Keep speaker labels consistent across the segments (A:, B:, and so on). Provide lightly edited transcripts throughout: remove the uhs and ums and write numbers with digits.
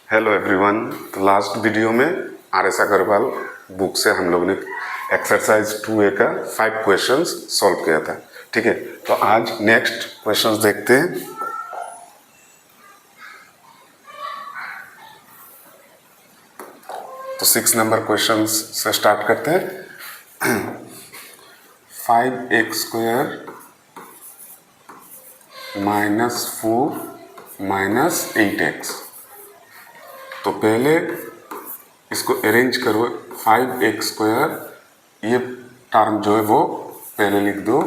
A: Hello everyone. तो last video में RS. Agarwal book से हम लोग ने एक्सरसाइज 2A का 5 क्वेश्चंस सॉल्व किया था। ठीक है, तो आज नेक्स्ट क्वेश्चंस देखते हैं। तो 6 नंबर क्वेश्चंस से स्टार्ट करते हैं। 5x² -4 -8x। तो पहले इसको अरेंज करो। 5x², ये टर्म जो है वो पहले लिख दो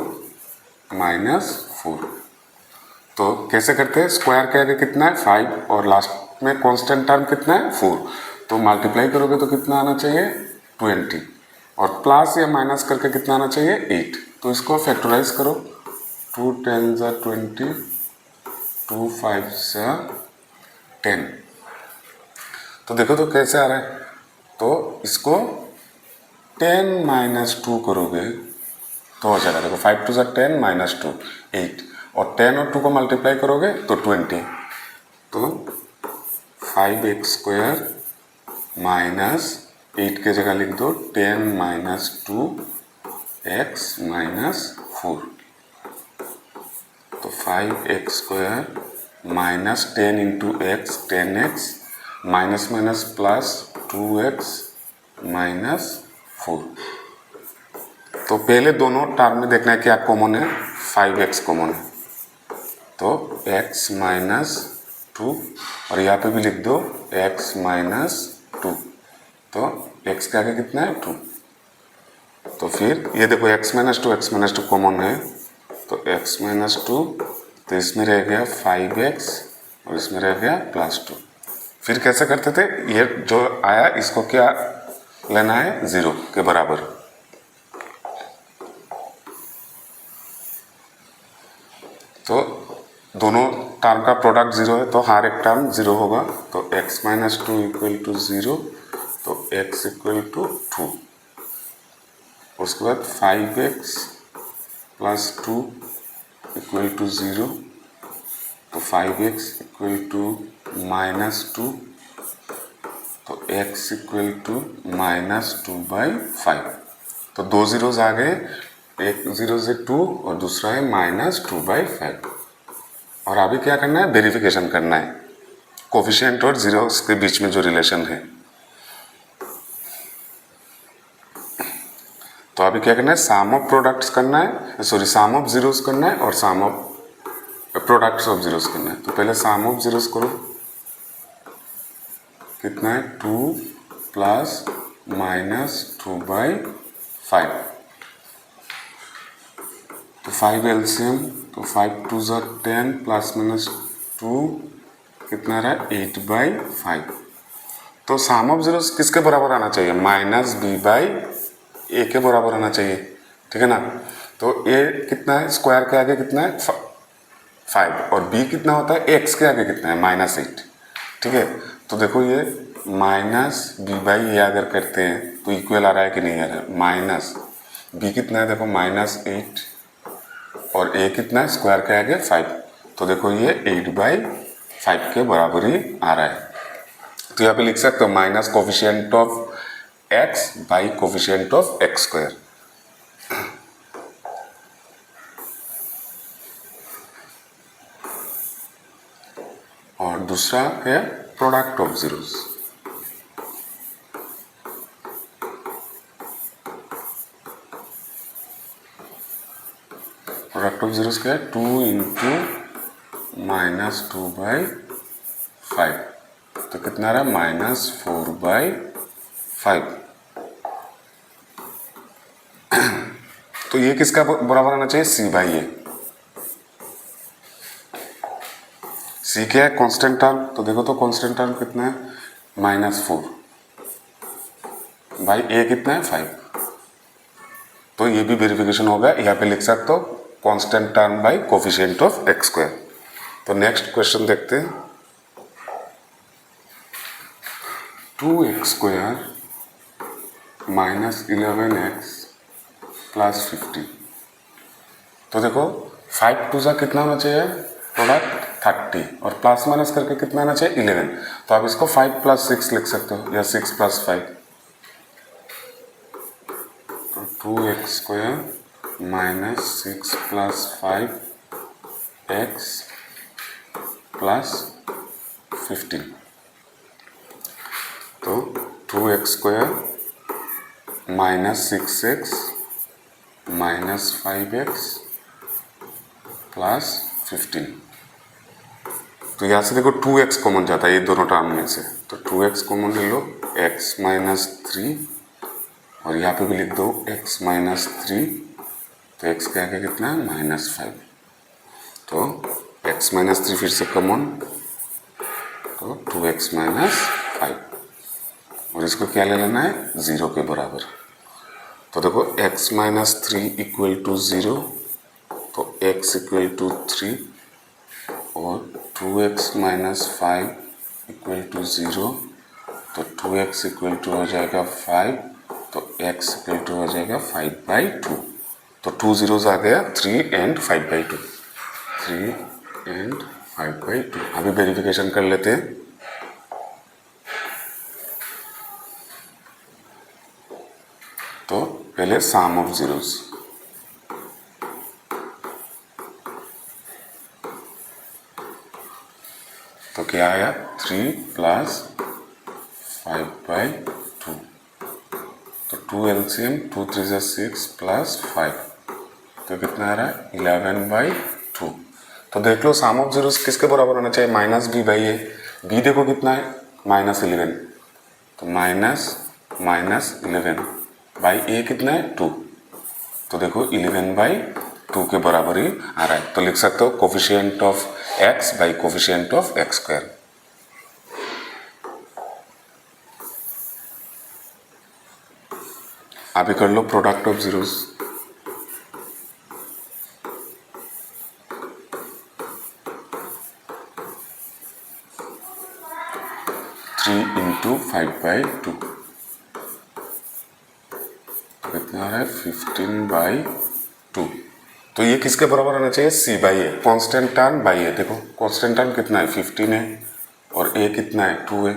A: -4। तो कैसे करते हैं? स्क्वायर के आगे कितना है 5 और लास्ट में कांस्टेंट टर्म कितना है 4। तो मल्टीप्लाई करोगे तो कितना आना चाहिए 20 और प्लस या माइनस करके कितना आना चाहिए 8। तो इसको फैक्टराइज करो। 2 10 20, 2 5 10। तो देखो तो कैसे आ रहा है। तो इसको 10 - 2 करोगे तो हो जाएगा। देखो 5 2 10 -2 8 और 10 और 2 को मल्टीप्लाई करोगे तो 20। तो 5x² -8 के जगह लिख दो 10 - 2x -4। तो 5x² -10 × x 10x minus minus plus 2x -4। तो पहले दोनों टर्म में देखना है क्या कॉमन है। 5x कॉमन है तो x -2 और यहाँ पे भी लिख दो x -2। तो x के आगे कितना है 2। तो फिर ये देखो x -2 कॉमन है तो x -2। तो इसमें रह गया 5x और इसमें रह गया +2। फिर कैसे करते थे? ये जो आया इसको क्या लेना है 0 के बराबर। तो दोनों टर्म का प्रोडक्ट 0 है तो हर एक टर्म 0 होगा। तो x -2 = 0 तो x = 2। उसके बाद 5x + 2 = 0 तो 5x = -2 तो x = -2/5। तो दो जीरोज आ गए, एक 0 से 2 और दूसरा है -2/5। और अभी क्या करना है? वेरिफिकेशन करना है कोफिशिएंट और जीरोस के बीच में जो रिलेशन है। तो अभी क्या करना है? सम ऑफ प्रोडक्ट्स करना है, सम ऑफ जीरोस करना है और सम ऑफ प्रोडक्ट्स ऑफ जीरोस करना है। तो पहले सम ऑफ जीरोस करो। कितना है 2 + -2/5। तो 5 एलसीएम तो 5 2 10 ± 2 कितना रहा 8/5। तो सम ऑफ जीरोस किसके बराबर आना चाहिए? -b/a के बराबर आना चाहिए। ठीक है ना। तो a कितना है? स्क्वायर के आगे कितना है 5 और b कितना होता है? x के आगे कितना है -8। ठीक है। तो देखो ये -b/a अगर करते हैं तो इक्वल आ रहा है कि नहीं आ रहा है? माइनस b कितना है? देखो -8 और a कितना है? स्क्वायर के आगे 5। तो देखो ये 8/5 के बराबर ही आ रहा है। तो यहाँ पे लिख सकते हो minus coefficient of x by coefficient of x²। और दूसरा है product of zeros. Product of zeros क्या है? 2 × -2/5। तो कितना रहा? -4/5। तो ये किसका बराबर आना चाहिए? c/a। c क्या है? Constant term. तो देखो तो कांस्टेंट टर्म कितना है? -4 बाई a कितना है 5। तो ये भी वेरिफिकेशन होगा। यहाँ पे लिख सकते हो constant term by coefficient of x²। तो नेक्स्ट क्वेश्चन देखते हैं। 2x² -11x + 50। तो देखो 5 2 कितना होना चाहिए प्रोडक्ट 30 और प्लस माइनस करके कितना आना चाहिए 11। तो आप इसको 5 + 6 लिख सकते हो या 6 + 5। तो 2x² - 6 + 5x + 15। तो 2x² - 6x - 5x + 15। तो यहाँ से देखो 2x कॉमन जाता है ये दोनों टर्म में से, तो 2x कॉमन ले लो, x - 3 और यहाँ पे भी लिख दो x - 3। तो x के आगे कितना है -5। तो x - 3 फिर से कॉमन, तो 2x - 5 और इसको क्या ले लेना है 0 के बराबर। तो देखो x - 3 = 0, तो x = 3 और 2x - 5 = 0, तो 2x = हो जाएगा 5, तो x = हो जाएगा 5/2। तो 2 zeros आ गया 3 and 5/2, 3 and 5/2। अभी वेरिफिकेशन कर लेते हैं। तो पहले सम ऑफ जीरोस, तो क्या आया 3 + 5/2। तो 2 LCM 2 3 = 6 + 5, तो कितना आ रहा है 11/2। तो देख लो सम ऑफ जीरोस किसके बराबर होना चाहिए -b/a। b देखो कितना है -11, तो -11/a कितना है 2। तो देखो 11/2 के बराबर ही आ रहा है। तो लिख सकते हो coefficient of x by coefficient of x²। अभी कर लो प्रोडक्ट ऑफ जीरोस। × 5/2 कितना आ रहा है 15/2। तो ये किसके बराबर होना चाहिए c/a, constant term by a। देखो कांस्टेंट टर्म कितना है 15 है और a कितना है 2 है।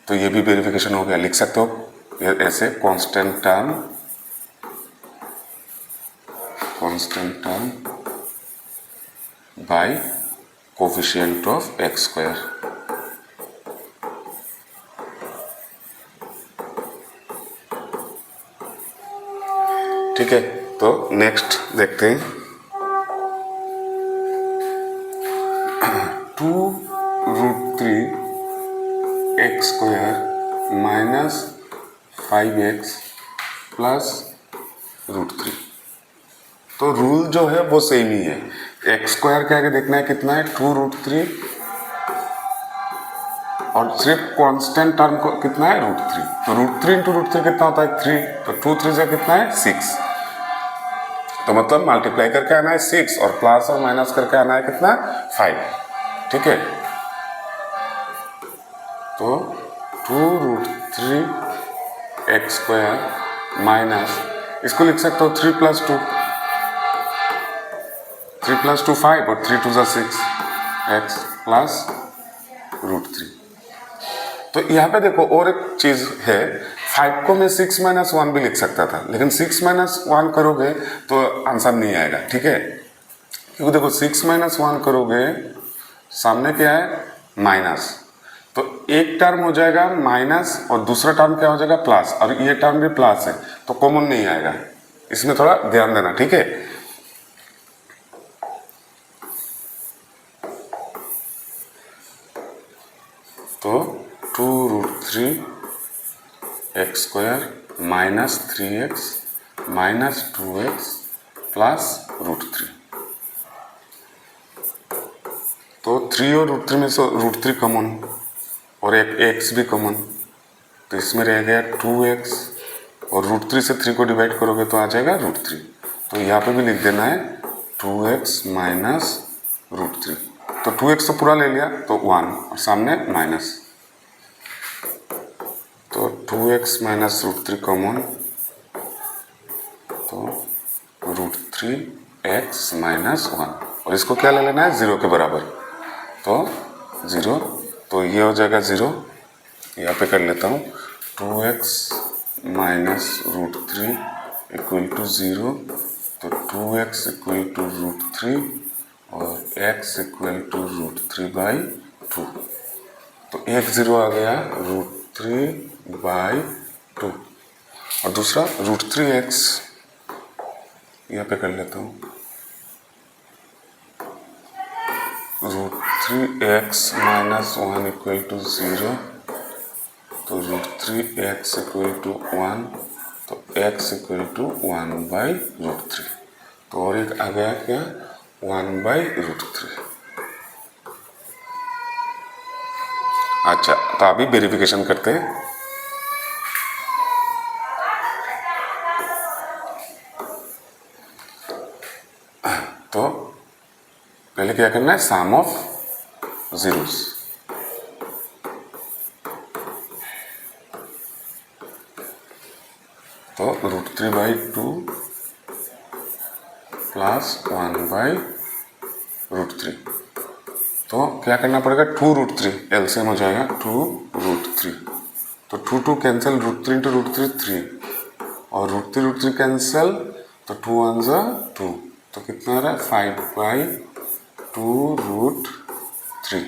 A: तो ये भी वेरिफिकेशन हो गया। लिख सकते हो ऐसे constant term by coefficient of x²। ठीक है, तो नेक्स्ट देखते हैं 2√3 x² - 5x + √3। तो रूल जो है वो सेम ही है। x² के आगे देखना है कितना है 2√3 और सिर्फ कांस्टेंट टर्म को कितना है √3। तो √3 × √3 कितना होता है 3, तो 2 3 से कितना है 6। तो मतलब मल्टीप्लाई करके आना है 6 और प्लस और माइनस करके आना है कितना 5। ठीक है, तो 2√3 x² माइनस इसको लिख सकते हो 3 + 2, 3 + 2 5 और 3 2 = 6 x + √3। तो यहाँ पे देखो और एक चीज है, 5 को मैं 6 - 1 भी लिख सकता था, लेकिन 6 - 1 करोगे तो आंसर नहीं आएगा। ठीक है, क्योंकि देखो 6 - 1 करोगे सामने क्या है माइनस, तो एक टर्म हो जाएगा माइनस और दूसरा टर्म क्या हो जाएगा प्लस, और ये टर्म भी प्लस है तो कॉमन नहीं आएगा। इसमें थोड़ा ध्यान देना। ठीक है, तो 2√3 x² - 3x - 2x + √3। तो 3 और √3 में से √3 कॉमन और एक x भी कॉमन, तो इसमें रह गया 2x और √3 से 3 को डिवाइड करोगे तो आ जाएगा √3। तो यहाँ पे भी लिख देना है 2x - √3। तो 2x तो पूरा ले लिया तो 1 और सामने माइनस, तो 2x - √3 कॉमन, तो √3x - 1 और इसको क्या ले लेना है 0 के बराबर। तो 0, तो ये हो जाएगा 0। यहाँ पे कर लेता हूँ 2x minus root 3 equal to 0, तो 2x इक्वल टू रूट 3 और x इक्वल टू रूट 3/2। तो एक 0 आ गया रूट 3/2 और दूसरा रूट 3x यहाँ पे कर लेता हूँ root 3x minus 1 equal to 0, तो रूट 3x इक्वल टू 1, तो x इक्वल टू 1/√3। तो और एक आ गया क्या 1/√3। अच्छा, तो अभी वेरिफिकेशन करते हैं। तो पहले क्या करना है, सम ऑफ जीरोस। तो √3/2 प्लस 1/√3। तो क्या करना पड़ेगा 2√3, एलसीएम हो जाएगा 2√3। तो 2 कैंसिल, √3 इंटू √3 3, और √3 कैंसिल, तो 2 1 जा 2, तो कितना आ रहा है 5/2√3।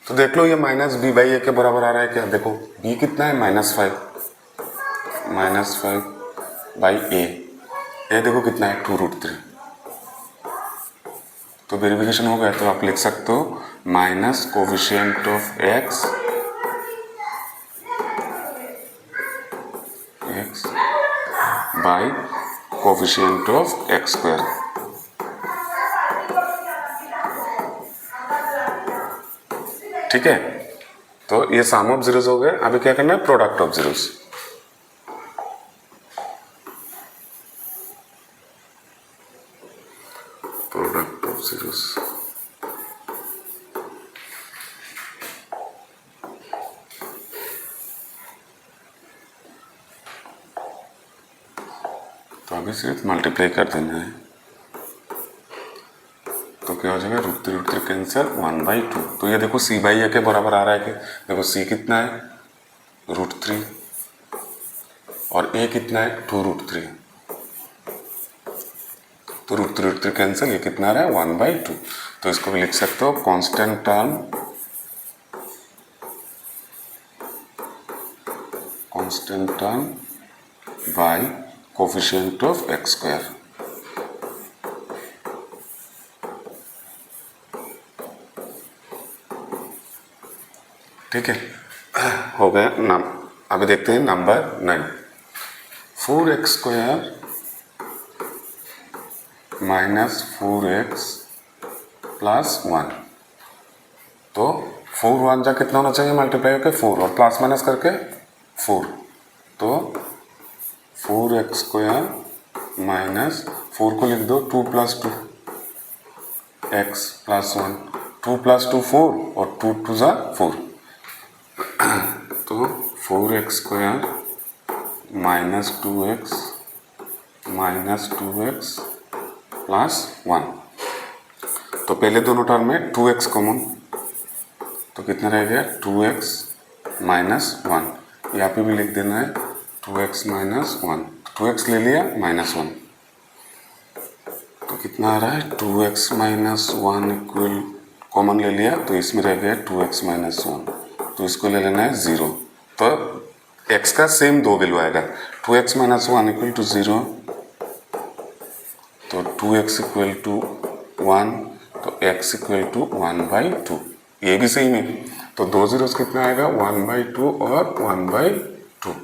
A: तो देख लो ये माइनस b/a के बराबर आ रहा है क्या। देखो b कितना है -5, -5/a, ये देखो कितना है 2√3। तो वेरिफिकेशन हो गया, तो आप लिख सकते हो minus coefficient of x by coefficient of x²। ठीक है, तो ये सम ऑफ जीरोस हो गए। अभी क्या करना है, product of zeros. Product of zeros, तो अभी सिर्फ मल्टीप्लाई कर देना है। तो क्या हो जाएगा, √3 कैंसिल, 1/2। तो ये देखो c/a के बराबर आ रहा है कि देखो c कितना है √3 और a कितना है 2√3। तो √3 कैंसिल, ये कितना आ रहा है 1/2। तो इसको भी लिख सकते हो constant term, bye coefficient of x²। ठीक है, हो गया नाम। अभी देखते हैं number 9, 4x² minus 4x plus 1। तो 4 1 जा कितना होना चाहिए, मल्टीप्लाई होकर 4 और प्लस माइनस करके 4। तो 4x² माइनस 4 को लिख दो 2 + 2 x प्लस 1, 2 + 2 4 और 2 2 जा 4। तो 4x² माइनस 2x प्लस 1। तो पहले दोनों टर्म में 2x कॉमन, तो कितना रह गया 2x माइनस 1। यहाँ पे भी लिख देना है 2x माइनस 1। 2x ले लिया -1, तो कितना आ रहा है 2x माइनस 1 इक्वल, कॉमन ले लिया तो इसमें रह गया 2x माइनस 1। तो इसको ले लेना है 0। तो x का सेम दो वैल्यू आएगा, 2x माइनस 1 इक्वल टू 0, तो 2x इक्वल टू 1, तो x इक्वल टू 1/2। ये भी सही में, तो दो जीरोस कितना आएगा 1/2 और 1/2।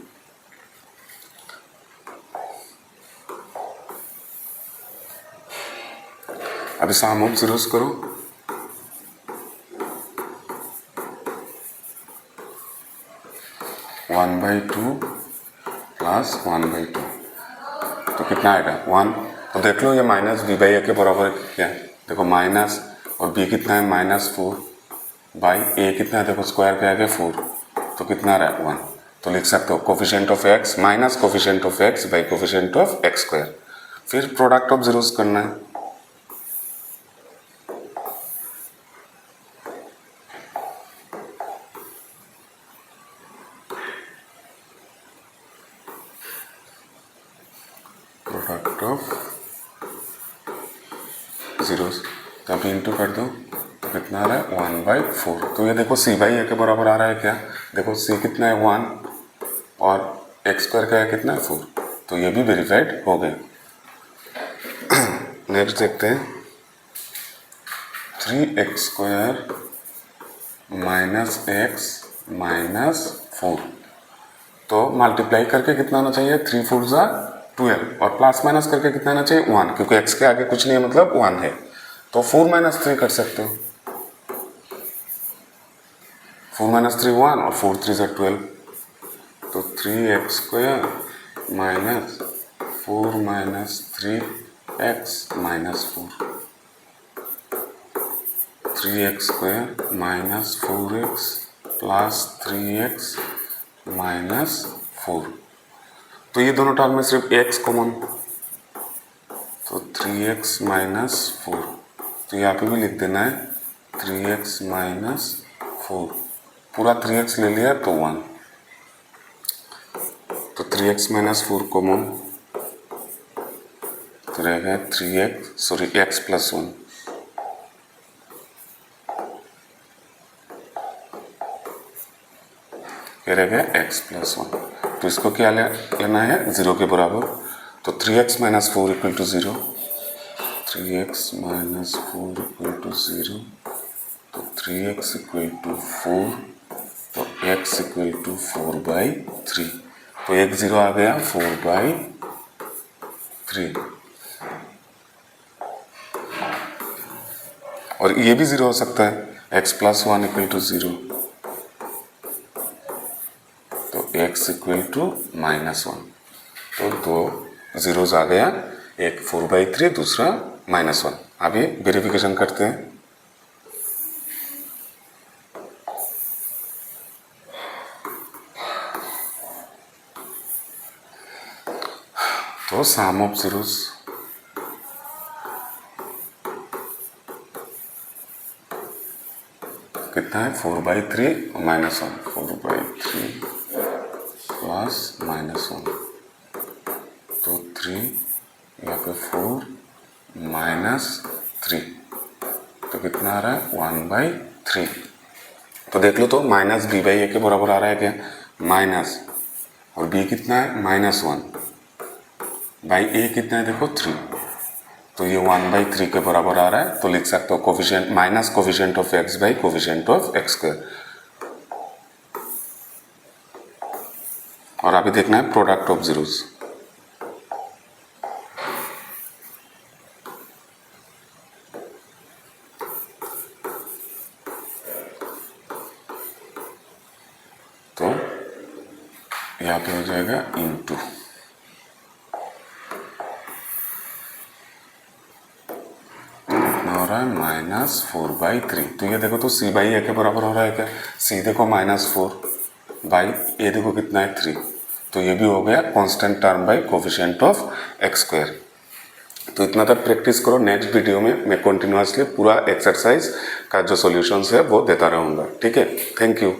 A: अभी सम ऑफ जीरोस करो। (1/2 प्लस 1/2) तो कितना आएगा 1। तो देख लो ये माइनस b/a के बराबर क्या है, देखो माइनस और b कितना है -4/a कितना है, देखो स्क्वायर क्या है 4, तो कितना आ रहा है 1। तो लिख सकते हो coefficient of x minus coefficient of x by coefficient of x²। फिर प्रोडक्ट ऑफ जीरोस करना है। प्रोडक्ट ऑफ जीरोस, तो अभी इंटू कर दो तो कितना आ रहा है 1/4। तो ये देखो c बाई ए के बराबर आ रहा है क्या, देखो c कितना है 1 और एक्स स्क्वायर का है कितना है 4, तो ये भी वेरीफाइड हो गए। नेक्स्ट देखते हैं 3x² माइनस एक्स माइनस 4, तो मल्टीप्लाई करके कितना आना चाहिए 3 4 जा 12 और प्लस माइनस करके कितना आना चाहिए 1, क्योंकि x के आगे कुछ नहीं है मतलब 1 है, तो 4 - 3 कर सकते हो, 4 - 3 1 और 4 3 जा 12, तो 3x² minus 4 - 3x minus 4, 3x² minus 4x plus 3x minus 4, तो ये दोनों टर्म में सिर्फ x कॉमन, तो 3x माइनस 4, तो यहाँ पे भी लिख देना है 3x माइनस 4, पूरा 3x ले लिया तो 1, तो 3x माइनस 4 कॉमन, तो रहेगा x प्लस 1, ये रहेगा x प्लस 1, तो इसको क्या लेना है 0 के बराबर, तो 3x minus 4 equal to 0, 3x minus 4 equal to 0, तो 3x इक्वल टू 4, तो x इक्वल टू 4/3, तो एक 0 आ गया 4/3, और ये भी 0 हो सकता है x प्लस 1 इक्वल टू 0, तो x इक्वल टू -1, तो दो जीरोस आ गया, एक 4/3 दूसरा -1। अभी वेरिफिकेशन करते हैं, तो सम ऑफ जीरोस कितना है 4/3 -1, 4/3 प्लस -1, तो 3 यहाँ पे 4 -3, तो कितना आ रहा है 1/3, तो देख लो तो माइनस b/a के बराबर आ रहा है क्या, माइनस और b कितना है -1 बाई a कितना है देखो 3, तो ये 1/3 के बराबर आ रहा है, तो लिख सकते हो coefficient minus coefficient of x by coefficient of x², और अभी देखना है प्रोडक्ट ऑफ जीरोस, तो यहाँ पे हो जाएगा इंटू, हो रहा है -4/3, तो ये देखो तो c/a के बराबर हो रहा है क्या, c देखो -4 बाई a देखो कितना है 3, तो ये भी हो गया constant term by coefficient of x²। तो इतना तक प्रैक्टिस करो, नेक्स्ट वीडियो में मैं कंटिन्यूअसली पूरा एक्सरसाइज का जो सॉल्यूशंस है वो देता रहूँगा, ठीक है, थैंक यू।